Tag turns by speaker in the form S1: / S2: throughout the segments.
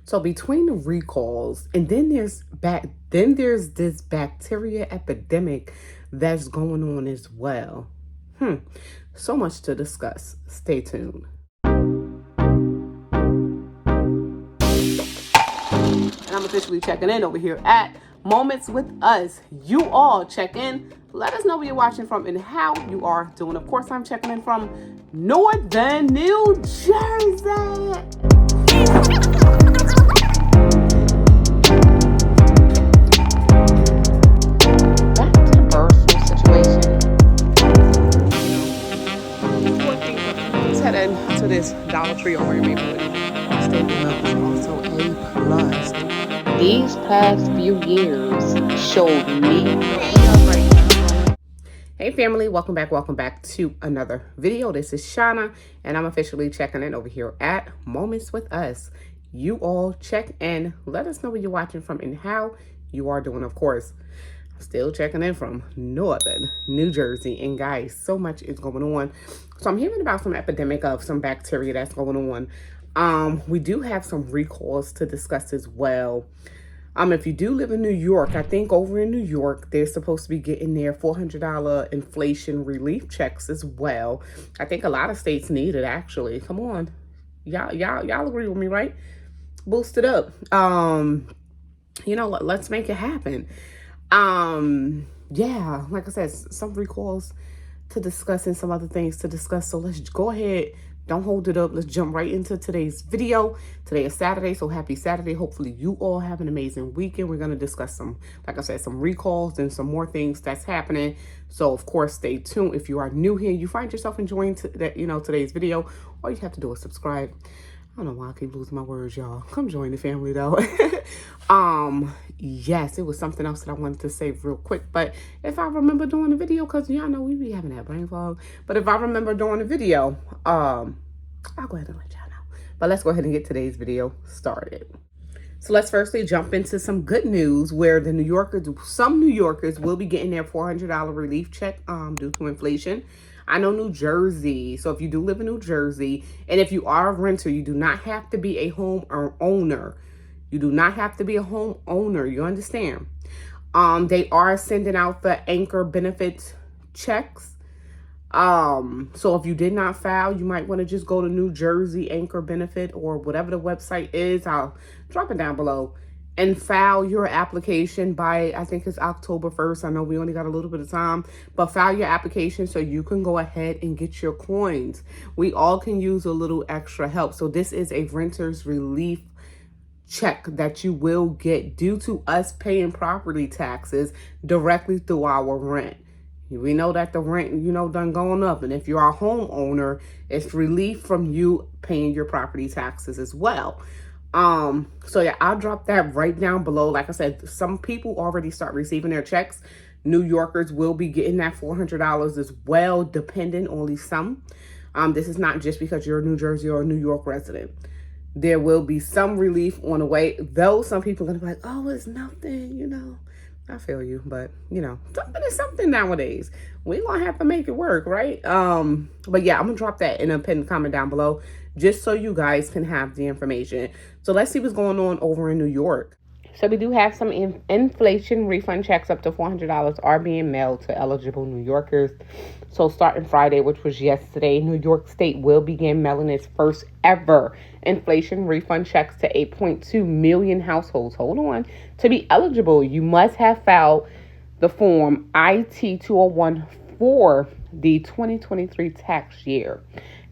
S1: So between the recalls and then there's this bacteria epidemic that's going on as well. So much to discuss. Stay tuned. And I'm officially checking in over here at Moments with Us. You all check in. Let us know where you're watching from and how you are doing. Of course, I'm checking in from Northern New Jersey. To this Dollar Tree over in Maplewood. Still is also a plus.
S2: These past few years showed me.
S1: Hey family, welcome back to another video. This is Shauna, and I'm officially checking in over here at Moments with Us. You all check in. Let us know where you're watching from and how you are doing. Of course, still checking in from Northern New Jersey. And guys, so much is going on. So I'm hearing about some epidemic of some bacteria that's going on. We do have some recalls to discuss as well. If you do live in New York, I think over in New York, they're supposed to be getting their $400 inflation relief checks as well. I think a lot of states need it, actually. Come on. Y'all agree with me, right? Boost it up. Let's make it happen. Yeah, like I said, some recalls to discuss and some other things to discuss. So let's go ahead. Don't hold it up. Let's jump right into today's video. Today is Saturday, so happy Saturday. Hopefully you all have an amazing weekend. We're going to discuss some, like I said, some recalls and some more things that's happening. So of course, stay tuned. If you are new here, you find yourself enjoying today's video, all you have to do is subscribe. I don't know why I keep losing my words, y'all. Come join the family though. Yes, it was something else that I wanted to say real quick. But if I remember doing the video, because y'all know we be having that brain fog. But if I remember doing the video, I'll go ahead and let y'all know. But let's go ahead and get today's video started. So let's firstly jump into some good news where some New Yorkers will be getting their $400 relief check due to inflation. I know New Jersey. So if you do live in New Jersey, and if you are a renter, you do not have to be a home owner. You do not have to be a homeowner. You understand? They are sending out the anchor benefits checks. So if you did not file, you might want to just go to New Jersey Anchor Benefit or whatever the website is. I'll drop it down below and file your application by, I think it's October 1st. I know we only got a little bit of time, but file your application so you can go ahead and get your coins. We all can use a little extra help. So this is a renter's relief check that you will get due to us paying property taxes directly through our rent. We know that the rent, done going up. And if you're a homeowner, it's relief from you paying your property taxes as well. So yeah, I'll drop that right down below. Like I said, some people already start receiving their checks. New Yorkers will be getting that $400 as well, depending on some. This is not just because you're a New Jersey or a New York resident. There will be some relief on the way, though some people are going to be like, oh, it's nothing, I feel you, but something is something nowadays. We're going to have to make it work, right? But yeah, I'm going to drop that in a pinned comment down below just so you guys can have the information. So let's see what's going on over in New York. So we do have some inflation refund checks up to $400 are being mailed to eligible New Yorkers. So starting Friday, which was yesterday, New York State will begin mailing its first ever inflation refund checks to 8.2 million households. Hold on. To be eligible, you must have filed the form IT-201 for the 2023 tax year,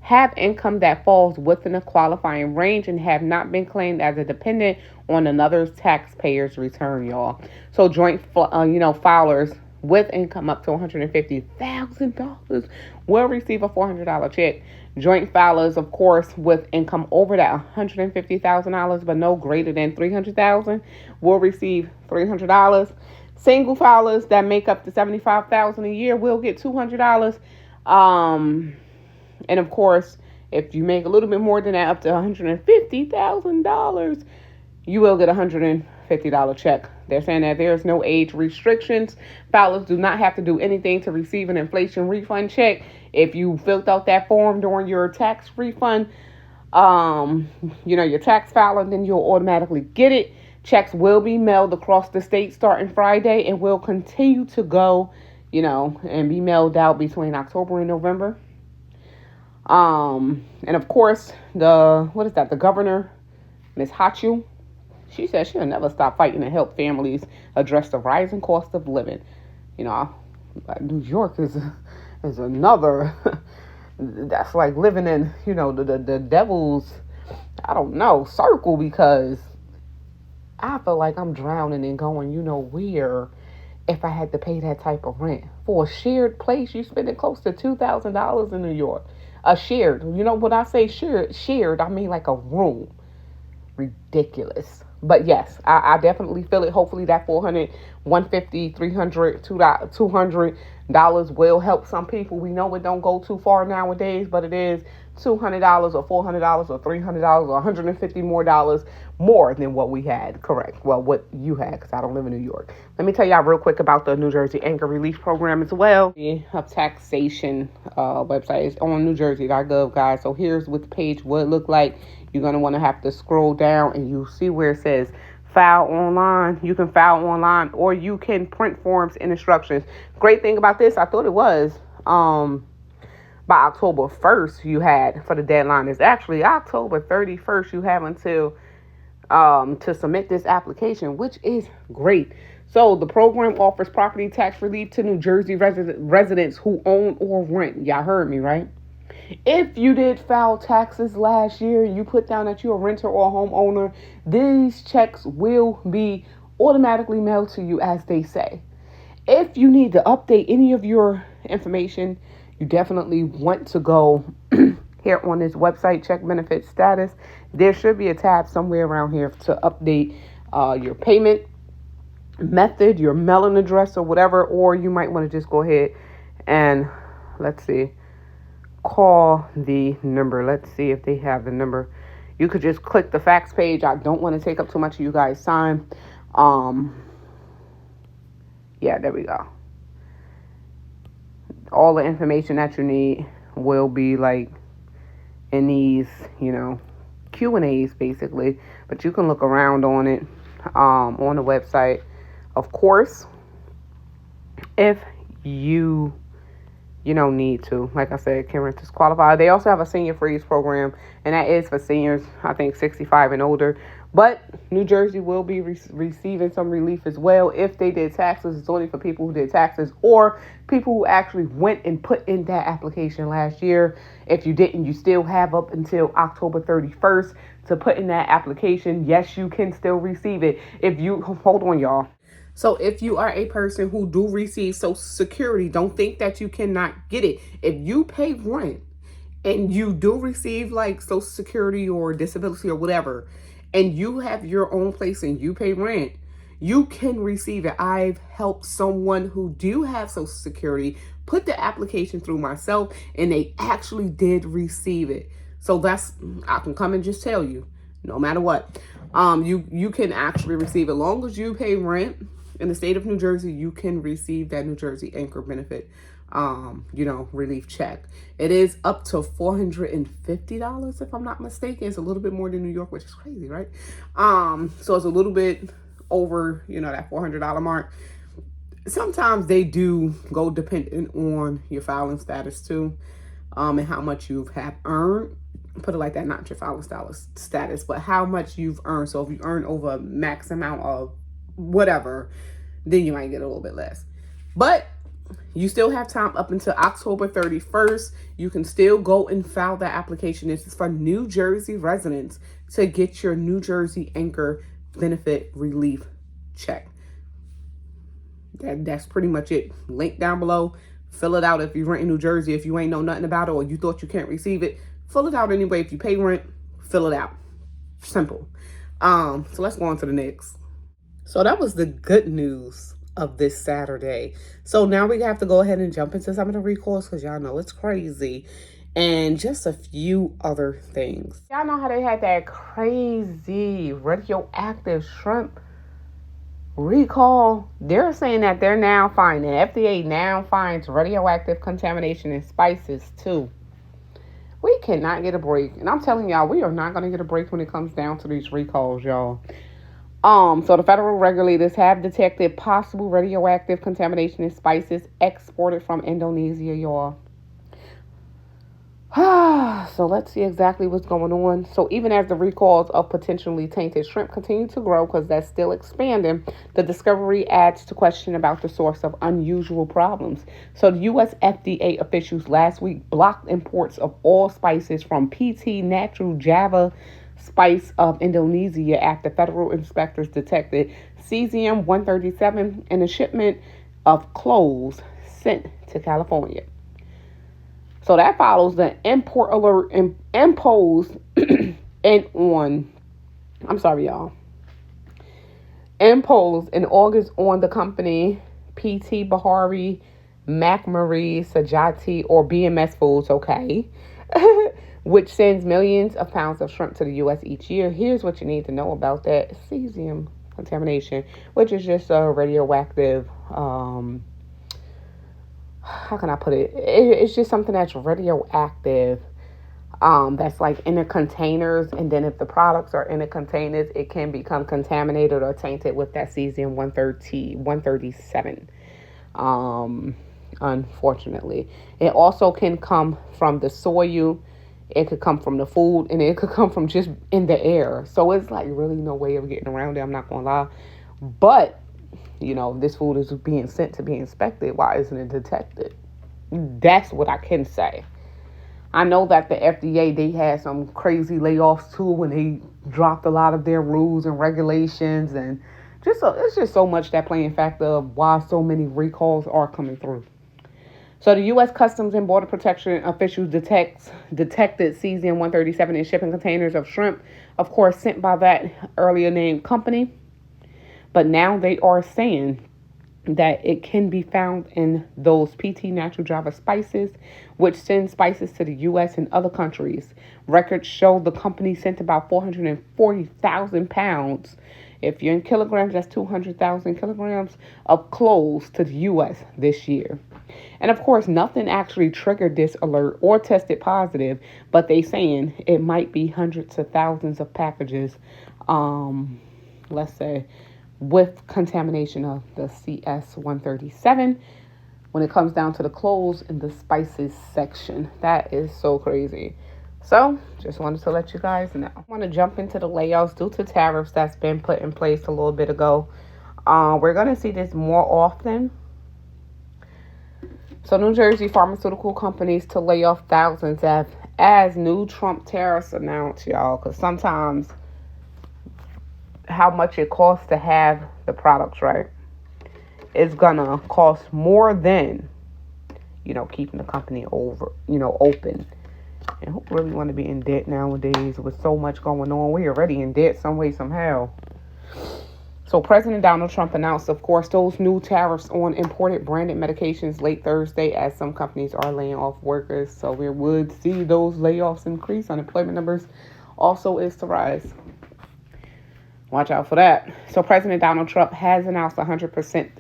S1: have income that falls within a qualifying range, and have not been claimed as a dependent on another taxpayer's return, y'all. So joint filers with income up to $150,000 will receive a $400 check. Joint filers, of course, with income over that $150,000 but no greater than $300,000 will receive $300. Single filers that make up to $75,000 a year will get $200. And of course, if you make a little bit more than that, up to $150,000, you will get a $150 check. They're saying that there's no age restrictions. Filers do not have to do anything to receive an inflation refund check. If you filled out that form during your tax refund your tax filing, then you'll automatically get it. Checks will be mailed across the state starting Friday and will continue to go, and be mailed out between October and November. And of course, the governor, Ms. Hachu, she said she'll never stop fighting to help families address the rising cost of living. New York is another, that's like living in, the devil's, I don't know, circle, because I feel like I'm drowning and going, where, if I had to pay that type of rent. For a shared place, you spending close to $2,000 in New York. A shared, when I say shared, I mean like a room. Ridiculous. But yes, I definitely feel it. Hopefully that $400, $150, $300, $200 will help some people. We know it don't go too far nowadays, but it is $200 or $400 or $300 or $150 more than what we had. Correct. Well, what you had, because I don't live in New York. Let me tell y'all real quick about the New Jersey Anchor Relief Program as well. The taxation website is on NewJersey.gov, guys. So here's what the page would look like. You're going to want to have to scroll down and you see where it says file online. You can file online, or you can print forms and instructions. Great thing about this, I thought it was by October 1st you had for the deadline. It's actually October 31st you have until to submit this application, which is great. So the program offers property tax relief to New Jersey residents who own or rent. Y'all heard me, right? If you did file taxes last year, you put down that you're a renter or a homeowner, these checks will be automatically mailed to you, as they say. If you need to update any of your information, you definitely want to go here on this website, check benefit status. There should be a tab somewhere around here to update your payment method, your mailing address, or whatever. Or you might want to just go ahead and, call the number. Let's see if they have the number. You could just click the fax page. I don't want to take up too much of you guys' time. Yeah, there we go. All the information that you need will be like in these, Q&As basically, but you can look around on it on the website. Of course, if you need to, like I said, can renters qualify. They also have a senior freeze program, and that is for seniors, I think 65 and older. But New Jersey will be receiving some relief as well if they did taxes. It's only for people who did taxes or people who actually went and put in that application last year. If you didn't, you still have up until October 31st to put in that application. Yes, you can still receive it. Hold on, y'all. So if you are a person who do receive Social Security, don't think that you cannot get it. If you pay rent and you do receive like Social Security or disability or whatever, and you have your own place and you pay rent, you can receive it. I've helped someone who do have Social Security put the application through myself, and they actually did receive it. So I can come and just tell you, no matter what, you can actually receive it. As long as you pay rent in the state of New Jersey, you can receive that New Jersey Anchor benefit, relief check. It is up to $450, if I'm not mistaken. It's a little bit more than New York, which is crazy, right? So it's a little bit over, that $400 mark. Sometimes they do go dependent on your filing status too, and how much you have earned. Put it like that, not your filing status, but how much you've earned. So if you earn over a max amount of whatever, then you might get a little bit less. But you still have time up until October 31st. You can still go and file that application. This is for New Jersey residents to get your New Jersey Anchor benefit relief check. That's pretty much it. Link down below. Fill it out if you rent in New Jersey. If you ain't know nothing about it or you thought you can't receive it, fill it out anyway. If you pay rent, fill it out. Simple. So let's go on to the next. So that was the good news of this Saturday. So now we have to go ahead and jump into some of the recalls, because y'all know it's crazy. And just a few other things. Y'all know how they had that crazy radioactive shrimp recall? They're saying that they're now finding, FDA now finds radioactive contamination in spices too. We cannot get a break. And I'm telling y'all, we are not going to get a break when it comes down to these recalls, y'all. So the federal regulators have detected possible radioactive contamination in spices exported from Indonesia, y'all. So let's see exactly what's going on. So even as the recalls of potentially tainted shrimp continue to grow, because that's still expanding, the discovery adds to question about the source of unusual problems. So the U.S. FDA officials last week blocked imports of all spices from PT Natural Java spice of Indonesia after federal inspectors detected cesium-137 in a shipment of cloves sent to California. So that follows the import alert imposed and on, I'm sorry, y'all, imposed in August on the company PT Bahari McMurray Sajati or BMS Foods, okay, which sends millions of pounds of shrimp to the U.S. each year. Here's what you need to know about that cesium contamination, which is just a radioactive, how can I put it? It's just something that's radioactive, that's like in the containers, and then if the products are in the containers, it can become contaminated or tainted with that cesium 137. Unfortunately, it also can come from the soil, it could come from the food, and it could come from just in the air. So it's like really no way of getting around it, I'm not gonna lie. But this food is being sent to be inspected. Why isn't it detected? That's what I can say. I know that the FDA, they had some crazy layoffs too when they dropped a lot of their rules and regulations, and it's just so much that playing factor of why so many recalls are coming through. So the U.S. Customs and Border Protection officials detected cesium-137 in shipping containers of shrimp, of course, sent by that earlier named company. But now they are saying that it can be found in those PT Natural Java spices, which send spices to the U.S. and other countries. Records show the company sent about 440,000 pounds. If you're in kilograms, that's 200,000 kilograms of cloves to the U.S. this year. And of course, nothing actually triggered this alert or tested positive, but they saying it might be hundreds of thousands of packages, let's say, with contamination of the CS-137 when it comes down to the cloves in the spices section. That is so crazy. So, just wanted to let you guys know. I want to jump into the layoffs due to tariffs that's been put in place a little bit ago. We're going to see this more often. So, New Jersey pharmaceutical companies to lay off thousands as new Trump tariffs announced, y'all. Because sometimes how much it costs to have the products, right? It's gonna cost more than, keeping the company open. And who really want to be in debt nowadays with so much going on? We're already in debt some way, somehow. So President Donald Trump announced, of course, those new tariffs on imported branded medications late Thursday as some companies are laying off workers. So we would see those layoffs increase. Unemployment numbers also is to rise. Watch out for that. So President Donald Trump has announced 100%,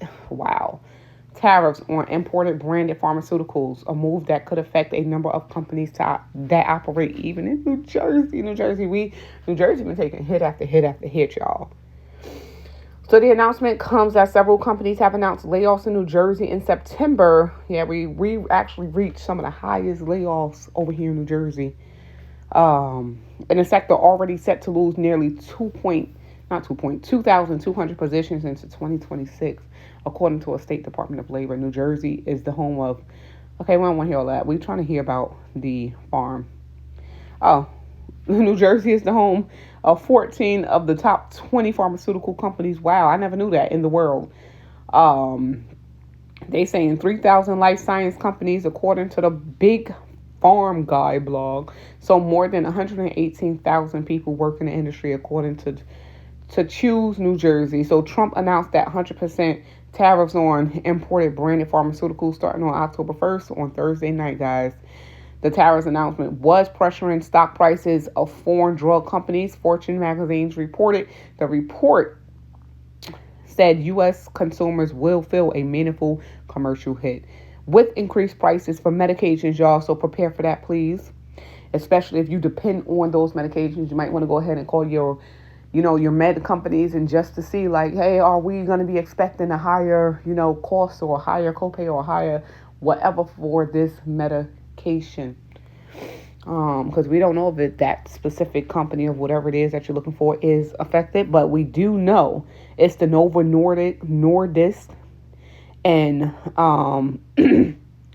S1: tariffs on imported branded pharmaceuticals, a move that could affect a number of companies that operate even in New Jersey. New Jersey been taking hit after hit after hit, y'all. So the announcement comes as several companies have announced layoffs in New Jersey in September. Yeah, we actually reached some of the highest layoffs over here in New Jersey. In the sector already set to lose nearly 2,200 positions into 2026, according to a State Department of Labor. New Jersey is the home of, okay, we don't want to hear all that. We're trying to hear about the farm. Oh, New Jersey is the home of 14 of the top 20 pharmaceutical companies. Wow, I never knew that in the world. They saying 3,000 life science companies, according to the Big Farm Guy blog. So more than 118,000 people work in the industry, according to Choose New Jersey. So Trump announced that 100% tariffs on imported branded pharmaceuticals starting on October 1st on Thursday night, guys. The tariffs announcement was pressuring stock prices of foreign drug companies. Fortune magazines reported. The report said U.S. consumers will feel a meaningful commercial hit with increased prices for medications, y'all. So prepare for that, please. especially if you depend on those medications. You might want to go ahead and call your, your med companies, and just to see like, hey, are we going to be expecting a higher, cost, or a higher copay, or a higher whatever for this medication. Because we don't know if that specific company of whatever it is that you're looking for is affected, but we do know it's the Nordisk, and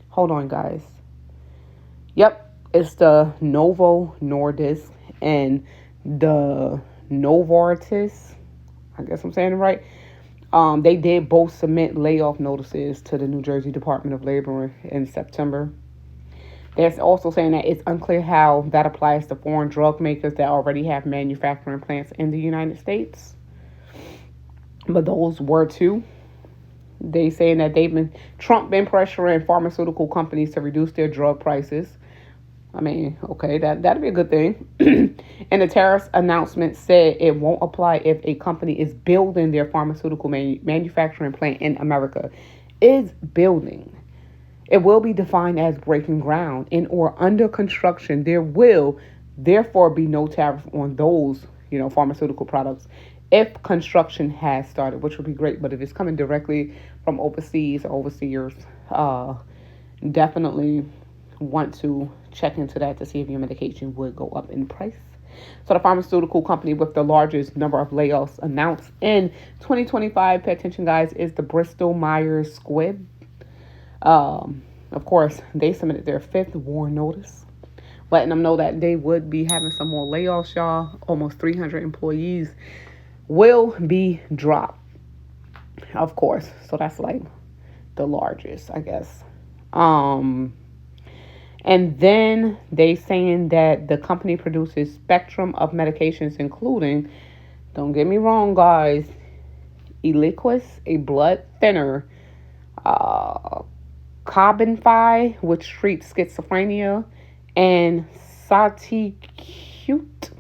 S1: hold on, guys. Yep, it's the Novo Nordisk and the Novartis. I guess I'm saying it right. They did both submit layoff notices to the New Jersey Department of Labor in September. They're also saying that it's unclear how that applies to foreign drug makers that already have manufacturing plants in the United States. But those were two. They saying that Trump been pressuring pharmaceutical companies to reduce their drug prices. I mean, okay, that'd be a good thing. And the tariffs announcement said it won't apply if a company is building their pharmaceutical manufacturing plant in America. Is building. It will be defined as breaking ground in or under construction. There will therefore be no tariff on those, pharmaceutical products if construction has started, which would be great. But if it's coming directly from overseas or overseers, definitely want to check into that to see if your medication would go up in price. So the pharmaceutical company with the largest number of layoffs announced in 2025, pay attention guys, is the Bristol Myers Squibb. Of course, they submitted their 5th warn notice, letting them know that they would be having some more layoffs, y'all. Almost 300 employees will be dropped, of course. So that's like the largest, I guess. And then they saying that the company produces spectrum of medications, including, don't get me wrong, guys, Eliquis, a blood thinner, Carbonfi, which treats schizophrenia, and Saticute,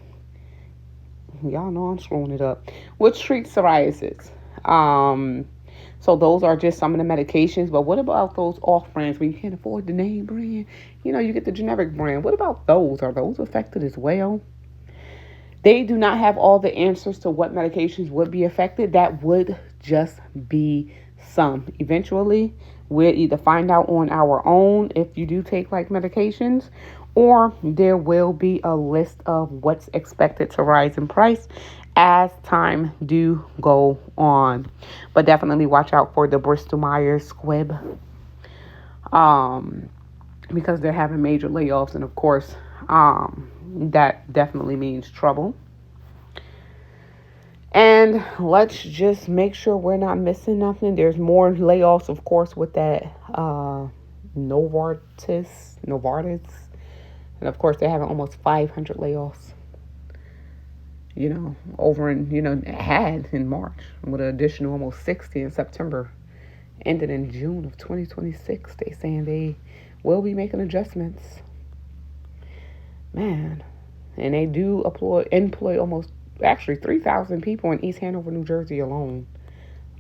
S1: y'all know I'm screwing it up, which treats psoriasis. So those are just some of the medications. But what about those off brands when you can't afford the name brand? You get the generic brand. What about those? Are those affected as well? They do not have all the answers to what medications would be affected. That would just be some. Eventually, we'll either find out on our own if you do take like medications, or there will be a list of what's expected to rise in price as time do go on. But definitely watch out for the Bristol Myers Squibb, because they're having major layoffs, and of course, that definitely means trouble. And let's just make sure we're not missing nothing. There's more layoffs, of course, with that Novartis. And of course, they're having almost 500 layoffs, over had in March, with an additional almost 60 in September. Ended in June of 2026. They saying they will be making adjustments. Man. And they do employ almost, actually, 3,000 people in East Hanover, New Jersey alone.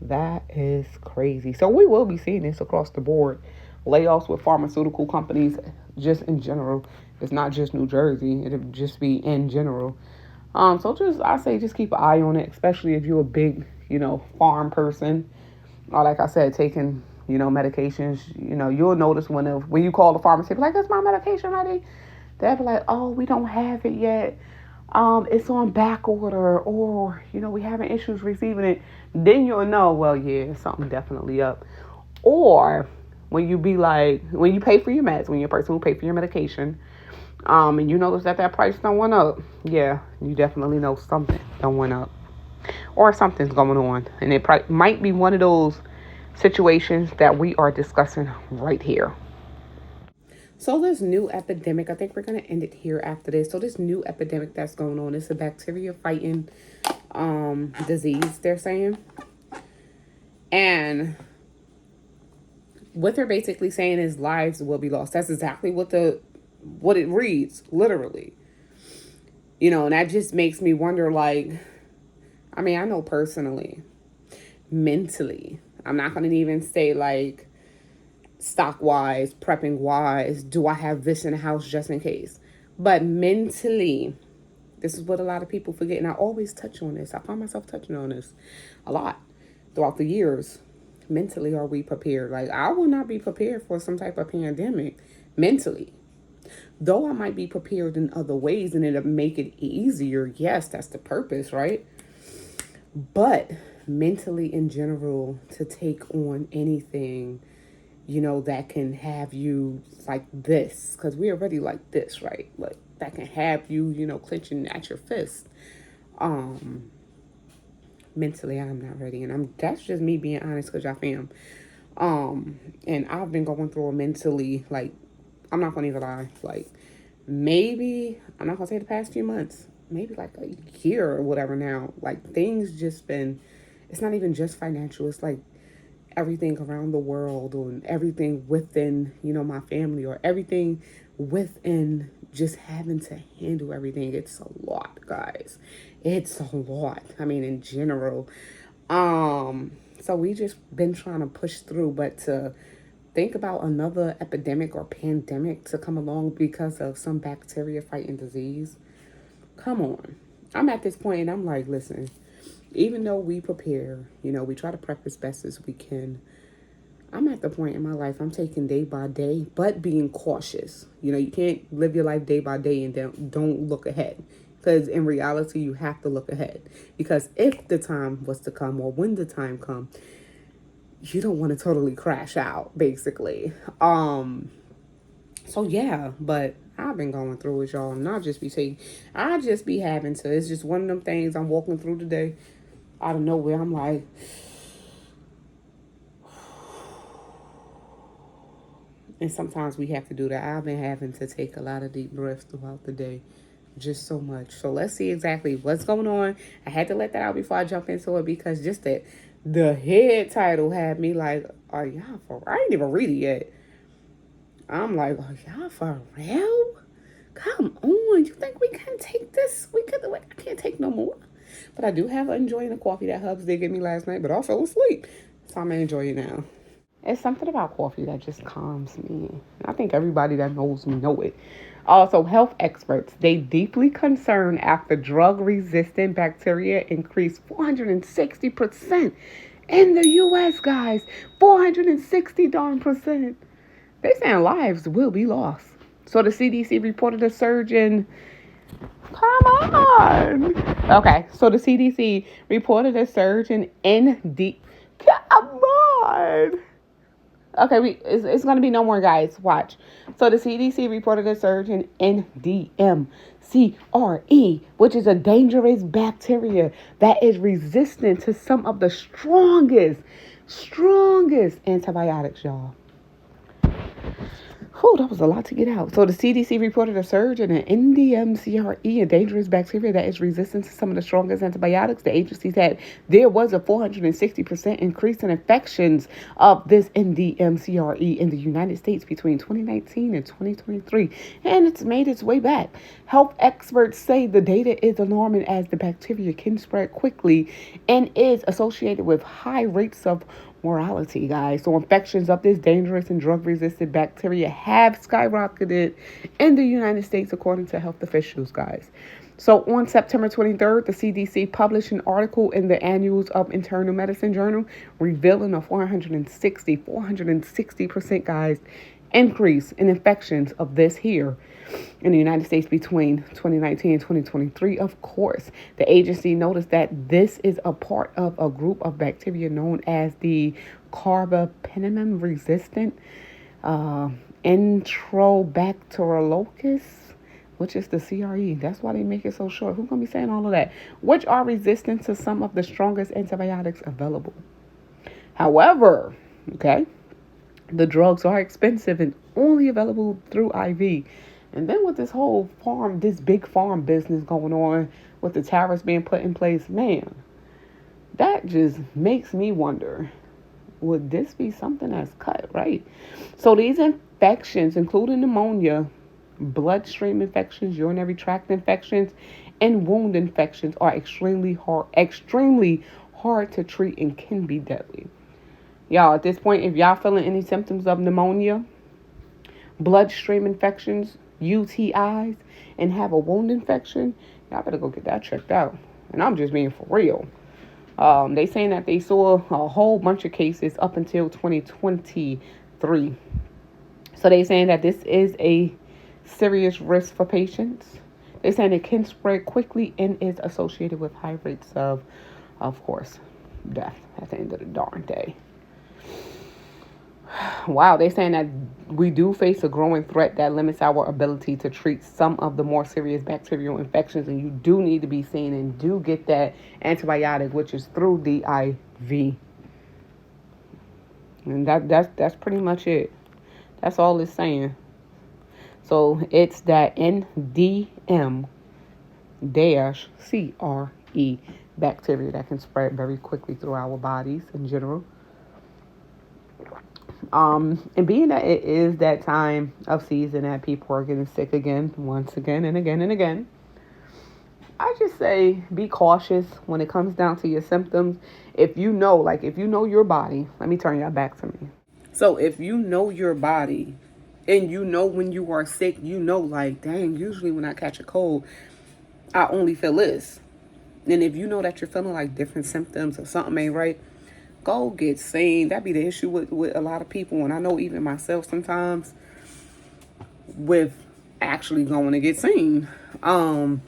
S1: That is crazy. So we will be seeing this across the board. Layoffs with pharmaceutical companies, just in general. It's not just New Jersey. It'll just be in general. So I say just keep an eye on it, especially if you're a big, farm person. Or like I said, taking, medications. You'll notice when you call the pharmacy, like, is my medication ready? They'll be like, oh, we don't have it yet. It's on back order, or, we having issues receiving it. Then you'll know, well, yeah, something definitely up. Or when you pay for your meds, when you're a person who pay for your medication, and you notice that price don't went up, yeah, you definitely know something don't went up, or something's going on. And it might be one of those situations that we are discussing right here. So this new epidemic, I think we're going to end it here after this. So this new epidemic that's going on, it's a bacteria fighting disease, they're saying. And what they're basically saying is lives will be lost. That's exactly what it reads, literally. And that just makes me wonder, like, I mean, I know personally, mentally, I'm not going to even say like stock wise, prepping wise, do I have this in the house just in case? But mentally, this is what a lot of people forget. And I always touch on this. I find myself touching on this a lot throughout the years. Mentally, are we prepared? Like, I will not be prepared for some type of pandemic mentally. Though I might be prepared in other ways and it'll make it easier. Yes, that's the purpose, right? But mentally, in general, to take on anything, that can have you like this, because we're already like this, right? Like, that can have you, clenching at your fist. Mentally, I'm not ready. And that's just me being honest, because y'all fam. And I've been going through it mentally, like, I'm not gonna even lie, like, maybe, I'm not gonna say the past few months, maybe like a year or whatever now, like, things just been, it's not even just financial, it's like everything around the world, or everything within, my family, or everything within just having to handle everything. It's a lot, guys. It's a lot. I mean, in general. So we just been trying to push through, but to think about another epidemic or pandemic to come along because of some bacteria fighting disease. Come on. I'm at this point and I'm like, listen, even though we prepare, we try to prep as best as we can. I'm at the point in my life I'm taking day by day, but being cautious. You can't live your life day by day and don't look ahead. Because in reality, you have to look ahead. Because if the time was to come, or when the time comes, you don't want to totally crash out, basically. So yeah, but I've been going through it, y'all. And I just be having to. It's just one of them things I'm walking through today. Out of nowhere, I'm like, and sometimes we have to do that. I've been having to take a lot of deep breaths throughout the day. Just so much. So let's see exactly what's going on. I had to let that out before I jump into it, because just that the head title had me like, are y'all for I ain't even read it yet. I'm like, are y'all for real? Come on. You think we can take this? I can't take no more. But I do have enjoying the coffee that Hubs did give me last night, but I fell asleep. So I'm gonna enjoy it now. It's something about coffee that just calms me. I think everybody that knows me know it. Also, health experts, they deeply concerned after drug-resistant bacteria increased 460% in the U.S., guys. 460 darn percent. They saying lives will be lost. So the CDC reported a surge in... Come on. Okay, so the CDC reported a surge in ND... Come on. Okay, it's going to be no more, guys. Watch. So the CDC reported a surge in NDMCRE, which is a dangerous bacteria that is resistant to some of the strongest antibiotics, y'all. Whew, that was a lot to get out. So the CDC reported a surge in an NDMCRE, a dangerous bacteria that is resistant to some of the strongest antibiotics. The agency said there was a 460% increase in infections of this NDMCRE in the United States between 2019 and 2023, and it's made its way back. Health experts say the data is alarming as the bacteria can spread quickly and is associated with high rates of mortality, guys. So infections of this dangerous and drug-resistant bacteria have skyrocketed in the United States, according to health officials, guys. So on September 23rd, the CDC published an article in the Annals of Internal Medicine Journal revealing a 460%, guys, increase in infections of this here in the United States between 2019 and 2023. Of course, the agency noticed that this is a part of a group of bacteria known as the carbapenem resistant Enterobacteriococcus, which is the CRE. That's why they make it so short. Who's going to be saying all of that? Which are resistant to some of the strongest antibiotics available. However, okay, the drugs are expensive and only available through IV. And then with this big farm business going on with the tariffs being put in place, man, that just makes me wonder, would this be something that's cut, right? So these infections, including pneumonia, bloodstream infections, urinary tract infections, and wound infections, are extremely hard to treat and can be deadly. Y'all, at this point, if y'all feeling any symptoms of pneumonia, bloodstream infections, UTIs and have a wound infection, y'all better go get that checked out. And I'm just being for real. They saying that they saw a whole bunch of cases up until 2023. So they saying that this is a serious risk for patients. They saying it can spread quickly and is associated with high rates of course, death at the end of the darn day. Wow, they're saying that we do face a growing threat that limits our ability to treat some of the more serious bacterial infections, and you do need to be seen and do get that antibiotic, which is through the IV. And that's pretty much it. That's all it's saying. So it's that NDM-CRE bacteria that can spread very quickly through our bodies in general. And being that it is that time of season that people are getting sick again, once again and again and again, I just say be cautious when it comes down to your symptoms. If you know your body, let me turn y'all back to me. So if you know your body and you know when you are sick, you know, like, dang, usually when I catch a cold, I only feel this. And if you know that you're feeling like different symptoms or something ain't right, go get seen. That be the issue with a lot of people. And I know even myself sometimes with actually going to get seen. Like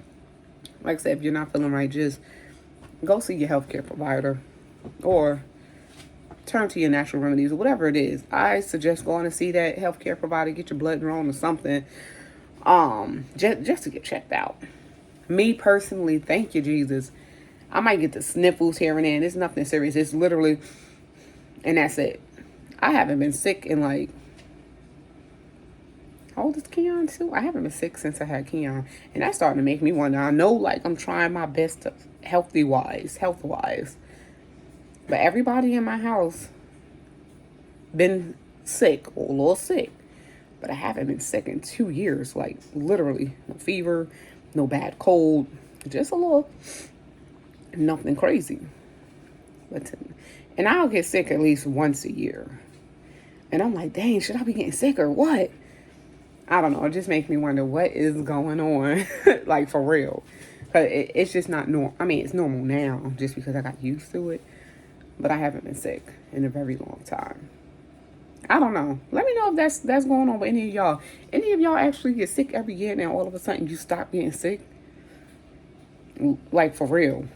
S1: I said, if you're not feeling right, just go see your healthcare provider or turn to your natural remedies or whatever it is. I suggest going to see that healthcare provider, get your blood drawn or something, just to get checked out. Me personally, thank you, Jesus, I might get the sniffles here and there. It's nothing serious. It's literally, and that's it. I haven't been sick in like, how old is Keon too? I haven't been sick since I had Keon. And that's starting to make me wonder. I know like I'm trying my best to health wise. But everybody in my house been sick or a little sick. But I haven't been sick in 2 years. Like literally, no fever, no bad cold. Just a little, nothing crazy. And I'll get sick at least once a year. And I'm like, dang, should I be getting sick or what? I don't know. It just makes me wonder what is going on. Like, for real. But it's just not normal. I mean, it's normal now just because I got used to it. But I haven't been sick in a very long time. I don't know. Let me know if that's going on with any of y'all. Any of y'all actually get sick every year and then all of a sudden you stop getting sick? Like, for real.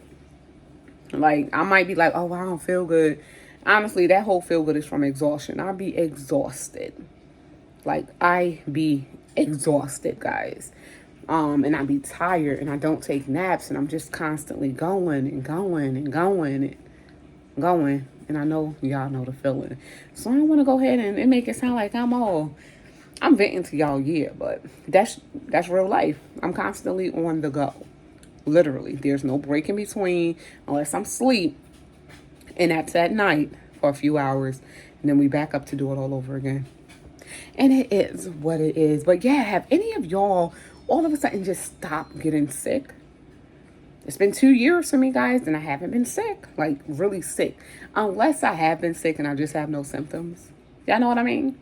S1: Like, I might be like, oh, I don't feel good. Honestly, that whole feel good is from exhaustion. I'll be exhausted. Like, I be exhausted, guys. And I be tired and I don't take naps and I'm just constantly going and going and going and going. And I know y'all know the feeling. So I don't want to go ahead and make it sound like I'm venting to y'all, yeah, but that's real life. I'm constantly on the go. Literally. There's no break in between unless I'm asleep. And that's at night for a few hours. And then we back up to do it all over again. And it is what it is. But yeah, have any of y'all all of a sudden just stop getting sick? It's been 2 years for me, guys, and I haven't been sick. Like, really sick. Unless I have been sick and I just have no symptoms. Y'all know what I mean?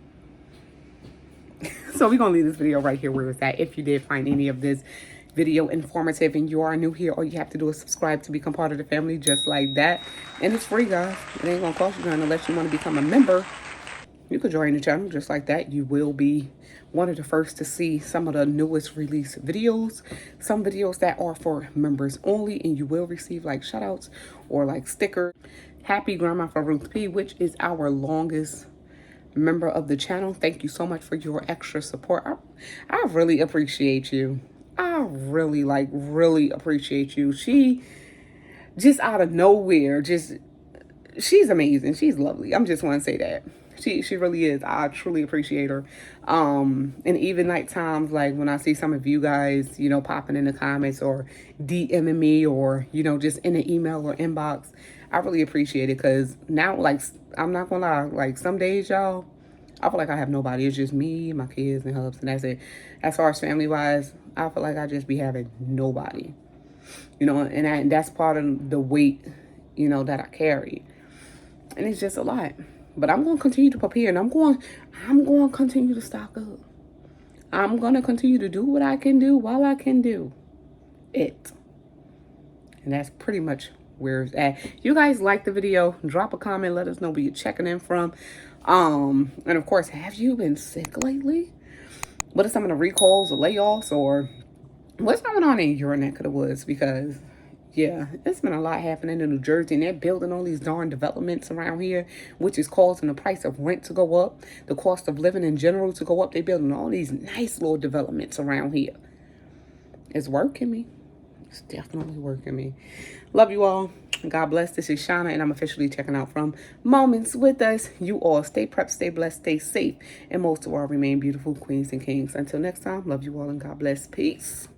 S1: So we're going to leave this video right here where it's at. If you did find any of this video informative and you are new here, all you have to do is subscribe to become part of the family just like that. And it's free, guys. It ain't going to cost you nothing unless you want to become a member. You could join the channel just like that. You will be one of the first to see some of the newest released videos. Some videos that are for members only, and you will receive like shout outs or like stickers. Happy Grandma for Ruth P, which is our longest member of the channel. Thank you so much for your extra support. I really appreciate you. I really appreciate you. She just out of nowhere, she's amazing. She's lovely. I'm just want to say that. She really is. I truly appreciate her. And even like times like when I see some of you guys, you know, popping in the comments or DMing me or, you know, just in an email or inbox, I really appreciate it because now, like, I'm not gonna lie, like some days, y'all, I feel like I have nobody. It's just me, my kids, and hubs, and that's it. As far as family wise, I feel like I just be having nobody, you know, and that's part of the weight, you know, that I carry, and it's just a lot. But I'm going to continue to prepare, and I'm going to continue to stock up. I'm going to continue to do what I can do while I can do it. And that's pretty much where it's at. You guys like the video, drop a comment, let us know where you're checking in from. And of course, have you been sick lately? What are some of the recalls or layoffs, or what's going on in your neck of the woods? Because yeah, it's been a lot happening in New Jersey, and they're building all these darn developments around here, which is causing the price of rent to go up, the cost of living in general to go up. They're building all these nice little developments around here. It's working me. It's definitely working me. Love you all. God bless. This is Shauna, and I'm officially checking out from Moments with Us. You all stay prepped, stay blessed, stay safe, and most of all, remain beautiful queens and kings. Until next time, love you all, and God bless. Peace.